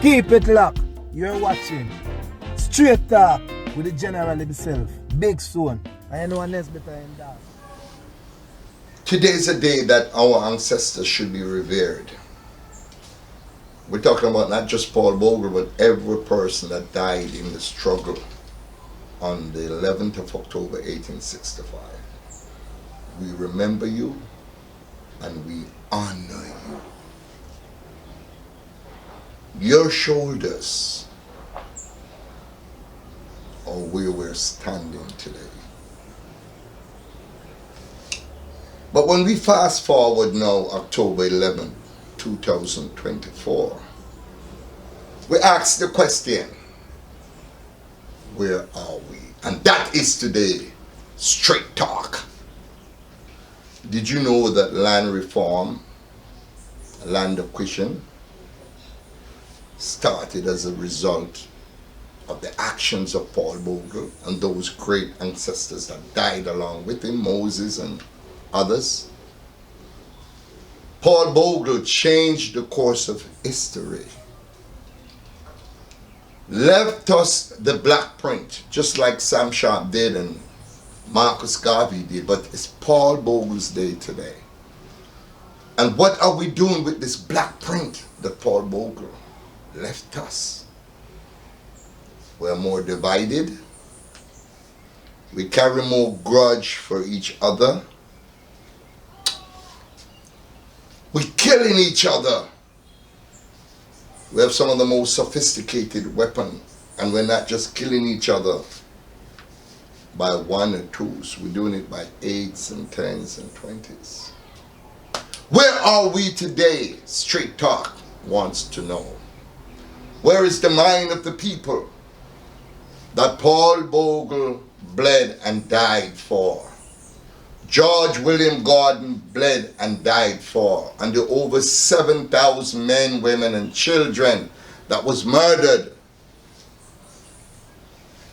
Keep it locked. You're watching Straight Talk with the General himself, Big Soon. And anyone else better than that. Today is a day that our ancestors should be revered. We're talking about not just Paul Bogle, but every person that died in the struggle on the 11th of October 1865. We remember you and we honor you. Your shoulders are where we're standing today. But when we fast forward now, October 11, 2024, we ask the question, where are we? And that is today, Straight Talk. Did you know that land reform, land acquisition, started as a result of the actions of Paul Bogle and those great ancestors that died along with him, Moses and others? Paul Bogle changed the course of history, left us the black print, just like Sam Sharp did and Marcus Garvey did, but it's Paul Bogle's day today. And what are we doing with this black print that Paul Bogle left us? We're more divided. We carry more grudge for each other. We're killing each other. We have some of the most sophisticated weapons, and we're not just killing each other by one or twos. We're doing it by eights and tens and 20s. Where are we today? Straight Talk wants to know. Where is the mind of the people that Paul Bogle bled and died for? George William Gordon bled and died for, and the over 7,000 men, women, and children that was murdered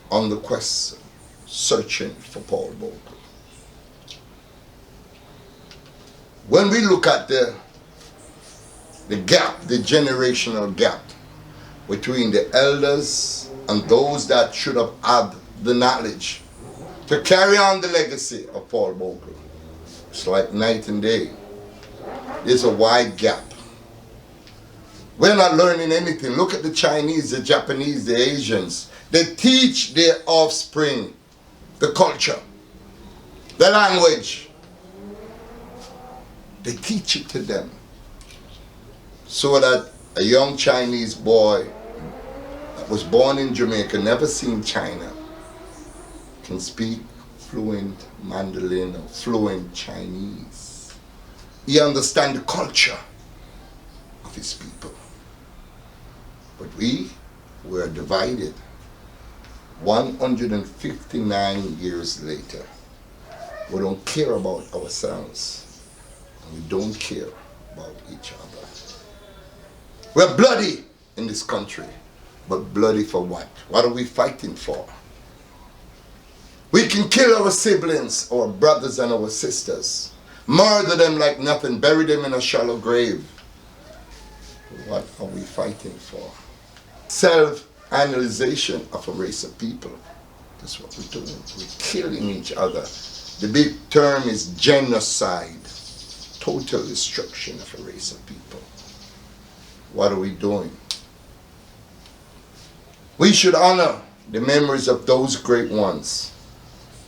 on the quest searching for Paul Bogle. When we look at the gap, the generational gap between the elders and those that should have had the knowledge to carry on the legacy of Paul Bogle, it's like night and day. There's a wide gap. We're not learning anything. Look at the Chinese, the Japanese, the Asians. They teach their offspring the culture, the language. They teach it to them so that a young Chinese boy that was born in Jamaica, never seen China, can speak fluent Mandarin or fluent Chinese. He understands the culture of his people. But we're divided. 159 years later, we don't care about ourselves, and we don't care about each other. We're bloody in this country, but bloody for what? What are we fighting for? We can kill our siblings, our brothers and our sisters, murder them like nothing, bury them in a shallow grave. What are we fighting for? Self-analyzation of a race of people. That's what we're doing. We're killing each other. The big term is genocide. Total destruction of a race of people. What are we doing? We should honor the memories of those great ones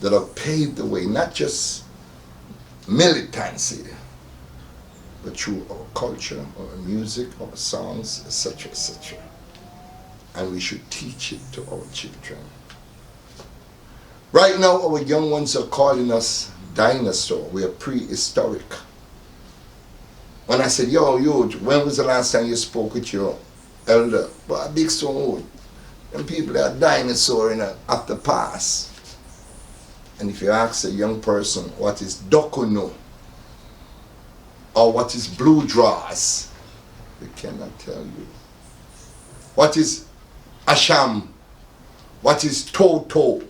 that have paved the way, not just militancy, but through our culture, our music, our songs, etc., etc. And we should teach it to our children. Right now, our young ones are calling us dinosaur. We are prehistoric. When I said, yo, when was the last time you spoke with your elder? Well, big so old. And people that are dinosaur at the past. And if you ask a young person what is dokuno or what is blue draws, they cannot tell you. What is asham? What is toto?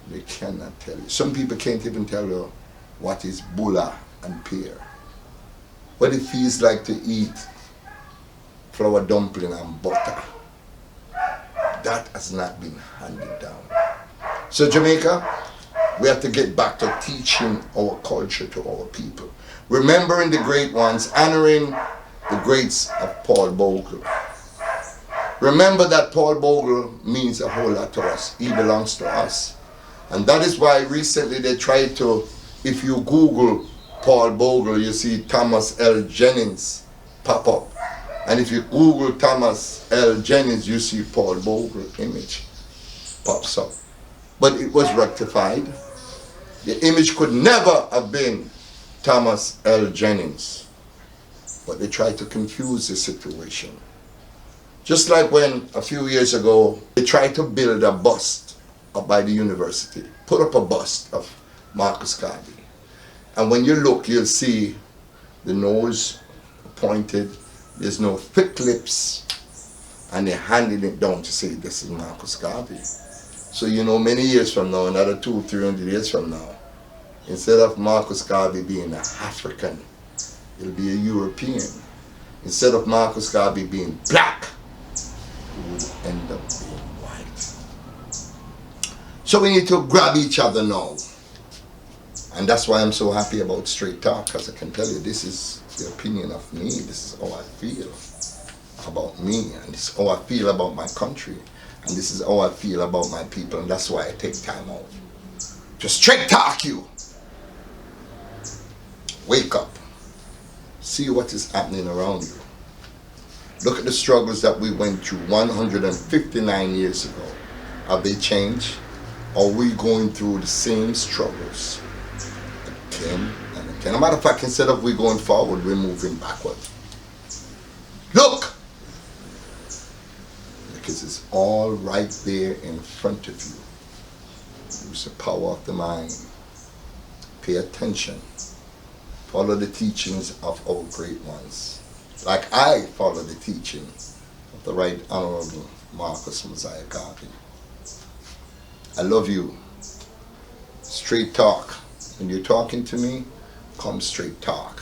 They cannot tell you. Some people can't even tell you what is bula and pear. What it feels like to eat flour dumpling and butter. That has not been handed down. So Jamaica, we have to get back to teaching our culture to our people. Remembering the great ones, honoring the greats of Paul Bogle. Remember that Paul Bogle means a whole lot to us. He belongs to us. And that is why recently they tried to, if you Google Paul Bogle, you see Thomas L. Jennings pop up. And if you Google Thomas L. Jennings, you see Paul Bogle image pops up. But it was rectified. The image could never have been Thomas L. Jennings. But they tried to confuse the situation. Just like when a few years ago, they tried to build a bust up by the university. Put up a bust of Marcus Garvey. And when you look, you'll see the nose pointed, there's no thick lips, and they're handing it down to say this is Marcus Garvey. So you know, many years from now, another 200-300 years from now, instead of Marcus Garvey being an African, it'll be a European. Instead of Marcus Garvey being black, it would end up being white. So we need to grab each other now. And that's why I'm so happy about Straight Talk, because I can tell you this is the opinion of me. This is how I feel about me, and this is how I feel about my country, and this is how I feel about my people, and that's why I take time out to straight talk you. Wake up. See what is happening around you. Look at the struggles that we went through 159 years ago. Have they changed? Are we going through the same struggles again and again? As a matter of fact, instead of we going forward, we're moving backward. Look! Because it's all right there in front of you. Use the power of the mind. Pay attention. Follow the teachings of our great ones. Like I follow the teaching of the Right Honorable Marcus Mosiah Garvey. I love you. Straight talk. When you're talking to me, come straight talk.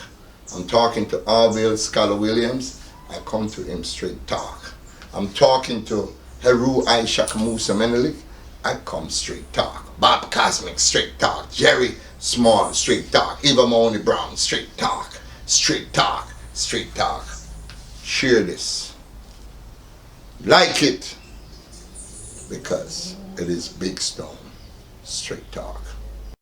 I'm talking to Arville Scholar Williams, I come to him straight talk. I'm talking to Heru Ishak Musa Menelik, I come straight talk. Bob Cosmic, straight talk. Jerry Small, straight talk. Eva Mahoney Brown, straight talk. Straight talk. Straight talk. Share this. Like it. Because it is Big Stone. Straight talk.